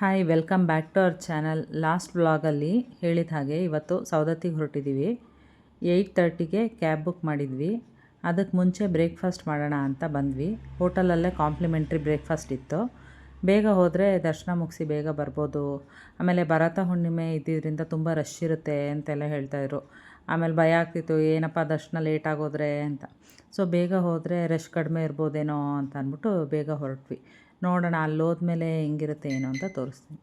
Hi welcome back to our channel. Last ವ್ಲಾಗಲ್ಲಿ ಹೇಳಿದ ಹಾಗೆ ಇವತ್ತು ಸೌದತ್ತಿಗೆ ಹೊರಟಿದ್ದೀವಿ. 8:30ಗೆ ಕ್ಯಾಬ್ ಬುಕ್ ಮಾಡಿದ್ವಿ. ಅದಕ್ಕೆ ಮುಂಚೆ ಬ್ರೇಕ್ಫಾಸ್ಟ್ ಮಾಡೋಣ ಅಂತ ಬಂದ್ವಿ. ಹೋಟೆಲಲ್ಲೇ ಕಾಂಪ್ಲಿಮೆಂಟ್ರಿ ಬ್ರೇಕ್ಫಾಸ್ಟ್ ಇತ್ತು. ಬೇಗ ಹೋದರೆ ದರ್ಶನ ಮುಗಿಸಿ ಬೇಗ ಬರ್ಬೋದು. ಆಮೇಲೆ ಭರತ ಹುಣ್ಣಿಮೆ ಇದ್ದಿದ್ದರಿಂದ ತುಂಬ ರಶ್ ಇರುತ್ತೆ ಅಂತೆಲ್ಲ ಹೇಳ್ತಾಯಿದ್ರು. ಆಮೇಲೆ ಭಯ ಆಗ್ತಿತ್ತು, ಏನಪ್ಪ ದರ್ಶನ ಲೇಟ್ ಆಗೋದ್ರೆ ಅಂತ. ಸೊ ಬೇಗ ಹೋದರೆ ರಶ್ ಕಡಿಮೆ ಇರ್ಬೋದೇನೋ ಅಂತ ಅಂದ್ಬಿಟ್ಟು ಬೇಗ ಹೊರಟ್ವಿ. ನೋಡೋಣ ಅಲ್ಲಿ ಹೋದ್ಮೇಲೆ ಹೆಂಗಿರುತ್ತೆ ಏನು ಅಂತ ತೋರಿಸ್ತೀನಿ.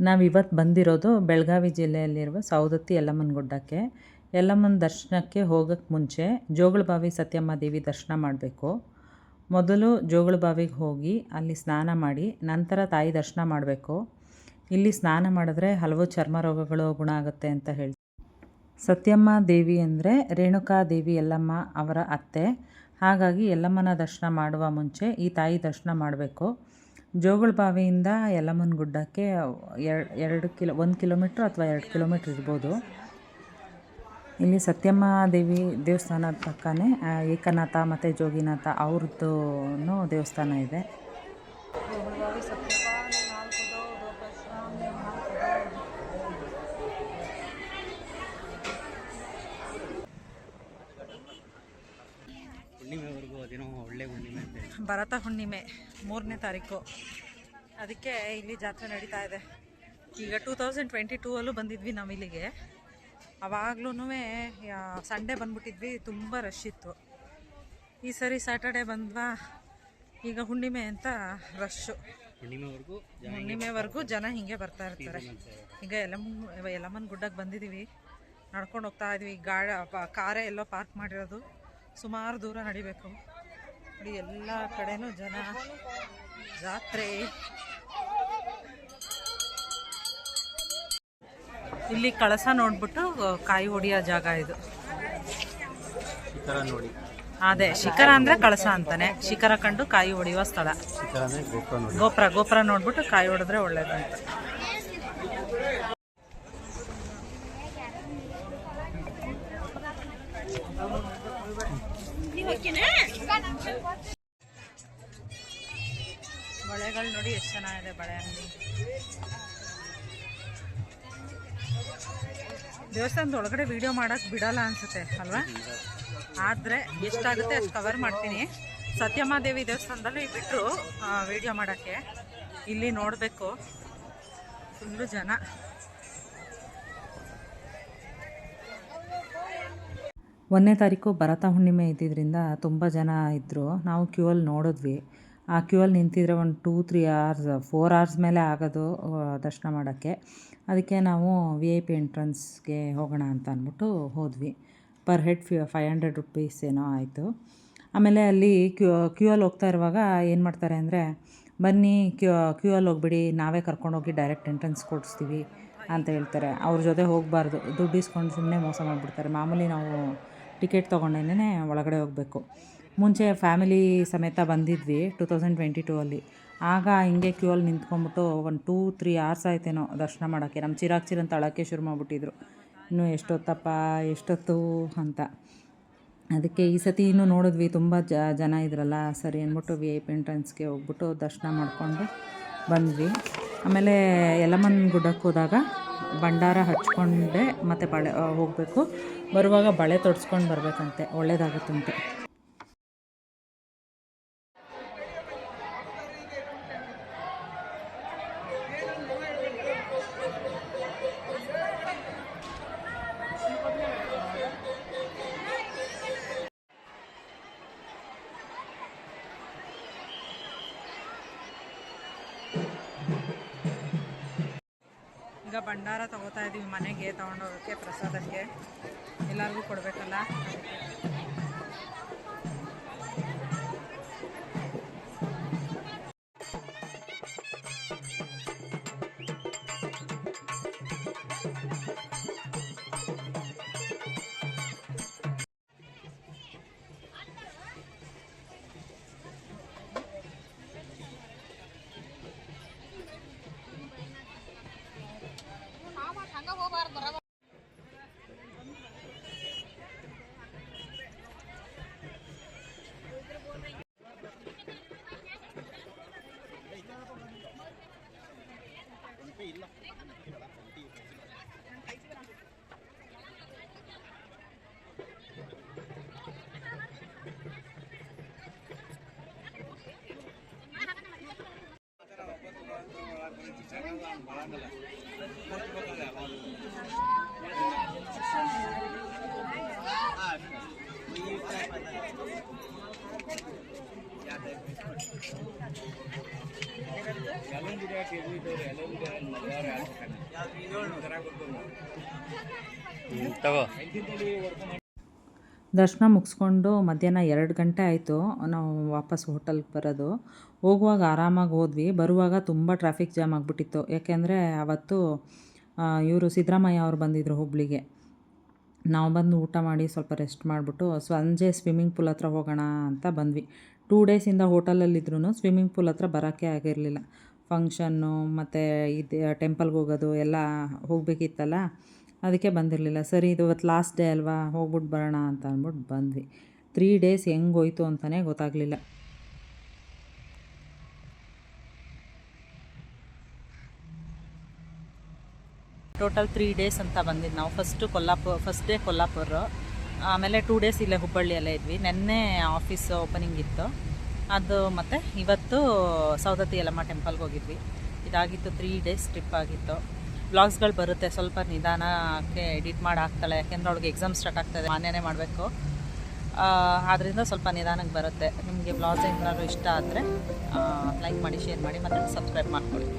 ನಾವಿವತ್ತು ಬಂದಿರೋದು ಬೆಳಗಾವಿ ಜಿಲ್ಲೆಯಲ್ಲಿರುವ ಸೌದತ್ತಿ ಯಲ್ಲಮ್ಮನ ಗುಡ್ಡಕ್ಕೆ. ಯಲ್ಲಮ್ಮನ ದರ್ಶನಕ್ಕೆ ಹೋಗೋಕ್ಕೆ ಮುಂಚೆ ಜೋಗುಳಬಾವಿ ಸತ್ಯಮ್ಮ ದೇವಿ ದರ್ಶನ ಮಾಡಬೇಕು. ಮೊದಲು ಜೋಗುಳಬಾವಿಗೆ ಹೋಗಿ ಅಲ್ಲಿ ಸ್ನಾನ ಮಾಡಿ ನಂತರ ತಾಯಿ ದರ್ಶನ ಮಾಡಬೇಕು. ಇಲ್ಲಿ ಸ್ನಾನ ಮಾಡಿದ್ರೆ ಹಲವು ಚರ್ಮ ರೋಗಗಳು ಗುಣ ಆಗುತ್ತೆ ಅಂತ ಹೇಳ್ತಾರೆ. ಸತ್ಯಮ್ಮ ದೇವಿ ಅಂದರೆ ರೇಣುಕಾ ದೇವಿ ಯಲ್ಲಮ್ಮ ಅವರ ಅತ್ತೆ. ಹಾಗಾಗಿ ಯಲ್ಲಮ್ಮನ ದರ್ಶನ ಮಾಡುವ ಮುಂಚೆ ಈ ತಾಯಿ ದರ್ಶನ ಮಾಡಬೇಕು. ಜೋಗುಳಬಾವಿಯಿಂದ ಯಲ್ಲಮ್ಮನ ಗುಡ್ಡಕ್ಕೆ 1 ಕಿಲೋಮೀಟ್ರ್ ಅಥವಾ 2 ಕಿಲೋಮೀಟ್ರ್ ಇರ್ಬೋದು. ಇಲ್ಲಿ ಸತ್ಯಮ್ಮ ದೇವಿ ದೇವಸ್ಥಾನದ ಪಕ್ಕನೇ ಏಕನಾಥ ಮತ್ತು ಜೋಗಿನಾಥ ಅವ್ರದ್ದು ದೇವಸ್ಥಾನ ಇದೆ. ಭರತ ಹುಣ್ಣಿಮೆ 3ನೇ ತಾರೀಕು, ಅದಕ್ಕೆ ಇಲ್ಲಿ ಜಾತ್ರೆ ನಡೀತಾ ಇದೆ. ಈಗ 2022ಅಲ್ಲೂ ಬಂದಿದ್ವಿ ನಾವು ಇಲ್ಲಿಗೆ. ಆವಾಗ್ಲೂ ಸಂಡೇ ಬಂದ್ಬಿಟ್ಟಿದ್ವಿ, ತುಂಬ ರಶ್ ಇತ್ತು. ಈ ಸರಿ ಸ್ಯಾಟರ್ಡೆ ಬಂದ್ವಾ, ಈಗ ಹುಣ್ಣಿಮೆ ಅಂತ ರಶ್ಶು. ಹುಣ್ಣಿಮೆವರೆಗೂ ಜನ ಹಿಂಗೆ ಬರ್ತಾ ಇರ್ತಾರೆ. ಈಗ ಯಲ್ಲಮ್ಮನ ಗುಡ್ಡಕ್ಕೆ ಬಂದಿದ್ದೀವಿ, ನಡ್ಕೊಂಡು ಹೋಗ್ತಾ ಇದ್ವಿ. ಕಾರೇ ಎಲ್ಲೋ ಪಾರ್ಕ್ ಮಾಡಿರೋದು, ಸುಮಾರು ದೂರ ನಡಿಬೇಕು. ನೋಡಿ ಎಲ್ಲ ಕಡೆನೂ ಜನ, ಜಾತ್ರೆ. ಇಲ್ಲಿ ಕಳಸ ನೋಡ್ಬಿಟ್ಟು ಕಾಯಿ ಹೊಡಿಯೋ ಜಾಗ ಇದು. ಅದೇ ಶಿಖರ ಅಂದರೆ ಕಳಸ ಅಂತಾನೆ. ಶಿಖರ ಕಂಡು ಕಾಯಿ ಹೊಡೆಯುವ ಸ್ಥಳ. ಗೋಪುರ ನೋಡ್ಬಿಟ್ಟು ಕಾಯಿ ಹೊಡೆದ್ರೆ ಒಳ್ಳೇದಂತ. ಬಳೆಗಳು ನೋಡಿ ಎಷ್ಟು ಚೆನ್ನಾಗಿದೆ. ಬಳೆ ಅಂಗಡಿ. ದೇವಸ್ಥಾನದ ಒಳಗಡೆ ವಿಡಿಯೋ ಮಾಡೋಕ್ಕೆ ಬಿಡಲ್ಲ ಅನ್ಸುತ್ತೆ ಅಲ್ವಾ? ಆದರೆ ಎಷ್ಟಾಗುತ್ತೆ ಅಷ್ಟು ಕವರ್ ಮಾಡ್ತೀನಿ. ಸತ್ಯಮಾದೇವಿ ದೇವಸ್ಥಾನದಲ್ಲಿ ಬಿಟ್ಟರು ವಿಡಿಯೋ ಮಾಡೋಕ್ಕೆ. ಇಲ್ಲಿ ನೋಡಬೇಕು, ಫುಲ್ಲು ಜನ. ಒಂದನೇ ತಾರೀಕು ಭರತ ಹುಣ್ಣಿಮೆ ಇದ್ದಿದ್ದರಿಂದ ತುಂಬ ಜನ ಇದ್ದರು. ನಾವು ಕ್ಯೂ ಅಲ್ಲಿ ನೋಡಿದ್ವಿ. ಆ ಕ್ಯೂ ಅಲ್ಲಿ ನಿಂತಿದ್ರೆ ಒಂದು 2-3 hours 4 hours ಮೇಲೆ ಆಗೋದು ದರ್ಶನ ಮಾಡೋಕ್ಕೆ. ಅದಕ್ಕೆ ನಾವು VIP ಎಂಟ್ರೆನ್ಸ್ಗೆ ಹೋಗೋಣ ಅಂತ ಅಂದ್ಬಿಟ್ಟು ಹೋದ್ವಿ. ಪರ್ ಹೆಡ್ 500 rupees ಏನೋ ಆಯಿತು. ಆಮೇಲೆ ಅಲ್ಲಿ ಕ್ಯೂ ಅಲ್ಲಿ ಹೋಗ್ತಾ ಇರುವಾಗ ಏನು ಮಾಡ್ತಾರೆ ಅಂದರೆ, ಬನ್ನಿ ಕ್ಯೂ ಅಲ್ಲಿ ಹೋಗ್ಬಿಡಿ, ನಾವೇ ಕರ್ಕೊಂಡೋಗಿ ಡೈರೆಕ್ಟ್ ಎಂಟ್ರೆನ್ಸ್ ಕೊಡಿಸ್ತೀವಿ ಅಂತ ಹೇಳ್ತಾರೆ. ಅವ್ರ ಜೊತೆ ಹೋಗಬಾರ್ದು, ದುಡ್ಡು ಇಸ್ಕೊಂಡು ಸುಮ್ಮನೆ ಮೋಸ ಮಾಡಿಬಿಡ್ತಾರೆ. ಮಾಮೂಲಿ ನಾವು ಟಿಕೆಟ್ ತೊಗೊಂಡೇ ಒಳಗಡೆ ಹೋಗಬೇಕು. ಮುಂಚೆ ಫ್ಯಾಮಿಲಿ ಸಮೇತ ಬಂದಿದ್ವಿ 2022ಅಲ್ಲಿ. ಆಗ ಹಿಂಗೆ ಕ್ಯೂ ಅಲ್ಲಿ ನಿಂತ್ಕೊಂಡ್ಬಿಟ್ಟು ಒಂದು 2-3 hours ಆಯ್ತೇನೋ ದರ್ಶನ ಮಾಡೋಕ್ಕೆ. ನಮ್ಮ ಚಿರಾಂತ ಅಳಕ್ಕೆ ಶುರು ಮಾಡಿಬಿಟ್ಟಿದ್ರು, ಇನ್ನೂ ಎಷ್ಟೊತ್ತು ಅಂತ. ಅದಕ್ಕೆ ಈ ಸತಿ ಇನ್ನೂ ನೋಡಿದ್ವಿ, ತುಂಬ ಜನ ಇದ್ರಲ್ಲ, ಸರಿ ಅಂದ್ಬಿಟ್ಟು VIP ಎಂಟ್ರೆನ್ಸ್ಗೆ ಹೋಗ್ಬಿಟ್ಟು ದರ್ಶನ ಮಾಡಿಕೊಂಡು ಬಂದ್ವಿ. ಆಮೇಲೆ ಯಲ್ಲಮ್ಮನ ಗುಡ್ಡಕ್ಕೆ ಹೋದಾಗ ಭಂಡಾರ ಹಚ್ಕೊಂಡೆ ಮತ್ತು ಬಳೆ ಹೋಗಬೇಕು. ಬರುವಾಗ ಬಳೆ ತೊಡ್ಸ್ಕೊಂಡು ಬರಬೇಕಂತೆ, ಒಳ್ಳೆಯದಾಗುತ್ತಂತೆ. ಈಗ ಭಂಡಾರ ತೊಗೋತಾ ಇದ್ದೀವಿ ಮನೆಗೆ ತೊಗೊಂಡೋಗೋಕ್ಕೆ ಪ್ರಸಾದಕ್ಕೆ, ಎಲ್ಲರಿಗೂ ಕೊಡಬೇಕಲ್ಲ ಅದಕ್ಕೆ. ದರ್ಶನ ಮುಗಿಸ್ಕೊಂಡು ಮಧ್ಯಾಹ್ನ 2 ಗಂಟೆ ಆಯಿತು ನಾವು ವಾಪಸ್ ಹೋಟೆಲ್ಗೆ ಬರೋದು. ಹೋಗುವಾಗ ಆರಾಮಾಗಿ ಹೋದ್ವಿ, ಬರುವಾಗ ತುಂಬ ಟ್ರಾಫಿಕ್ ಜಾಮ್ ಆಗಿಬಿಟ್ಟಿತ್ತು. ಯಾಕೆಂದರೆ ಅವತ್ತು ಇವರು ಸಿದ್ದರಾಮಯ್ಯ ಅವ್ರು ಬಂದಿದ್ದರು ಹುಬ್ಳಿಗೆ. ನಾವು ಬಂದು ಊಟ ಮಾಡಿ ಸ್ವಲ್ಪ ರೆಸ್ಟ್ ಮಾಡಿಬಿಟ್ಟು ಸಂಜೆ ಸ್ವಿಮ್ಮಿಂಗ್ ಪೂಲ್ ಹತ್ರ ಹೋಗೋಣ ಅಂತ ಬಂದ್ವಿ. 2 ಡೇಸಿಂದ ಹೋಟೆಲಲ್ಲಿದ್ರೂ ಸ್ವಿಮ್ಮಿಂಗ್ ಪೂಲ್ ಹತ್ರ ಬರೋಕ್ಕೆ ಆಗಿರಲಿಲ್ಲ. ಫಂಕ್ಷನ್ನು ಮತ್ತು ಇದು ಟೆಂಪಲ್ಗೆ ಹೋಗೋದು ಎಲ್ಲ ಹೋಗಬೇಕಿತ್ತಲ್ಲ, ಅದಕ್ಕೆ ಬಂದಿರಲಿಲ್ಲ. ಸರಿ ಇದು ಇವತ್ತು ಲಾಸ್ಟ್ ಡೇ ಅಲ್ವಾ, ಹೋಗ್ಬಿಟ್ಟು ಬರೋಣ ಅಂತ ಅಂದ್ಬಿಟ್ಟು ಬಂದ್ವಿ. 3 ಡೇಸ್ ಹೆಂಗೆ ಹೋಯ್ತು ಅಂತಲೇ ಗೊತ್ತಾಗಲಿಲ್ಲ. ಟೋಟಲ್ 3 ಡೇಸ್ ಅಂತ ಬಂದಿದ್ದು ನಾವು. ಫಸ್ಟ್ ಡೇ ಕೊಲ್ಲಾಪುರ, ಆಮೇಲೆ 2 ಡೇಸ್ ಇಲ್ಲೇ ಹುಬ್ಬಳ್ಳಿಯಲ್ಲೇ ಇದ್ವಿ. ನೆನ್ನೆ ಆಫೀಸ್ ಓಪನಿಂಗ್ ಇತ್ತು ಅದು, ಮತ್ತು ಇವತ್ತು ಸೌದತ್ತಿ ಯಲ್ಲಮ್ಮ ಟೆಂಪಲ್ಗೆ ಹೋಗಿದ್ವಿ. ಇದಾಗಿತ್ತು 3 ಡೇಸ್ ಟ್ರಿಪ್ ಆಗಿತ್ತು. ವ್ಲಾಗ್ಸ್ಗಳು ಬರುತ್ತೆ, ಸ್ವಲ್ಪ ನಿಧಾನಕ್ಕೆ ಎಡಿಟ್ ಮಾಡಿ ಹಾಕ್ತಾಳೆ, ಯಾಕೆಂದರೆ ಅವಳಿಗೆ ಎಕ್ಸಾಮ್ ಸ್ಟಾರ್ಟ್ ಆಗ್ತಾಯಿದೆ, ಮಾನ್ಯನೇ ಮಾಡಬೇಕು. ಆದ್ದರಿಂದ ಸ್ವಲ್ಪ ನಿಧಾನಕ್ಕೆ ಬರುತ್ತೆ. ನಿಮಗೆ ವ್ಲಾಗ್ಸ್ ಏನಾದ್ರು ಇಷ್ಟ ಆದರೆ ಲೈಕ್ ಮಾಡಿ, ಶೇರ್ ಮಾಡಿ ಮತ್ತು ಸಬ್ಸ್ಕ್ರೈಬ್ ಮಾಡ್ಕೊಳ್ಳಿ.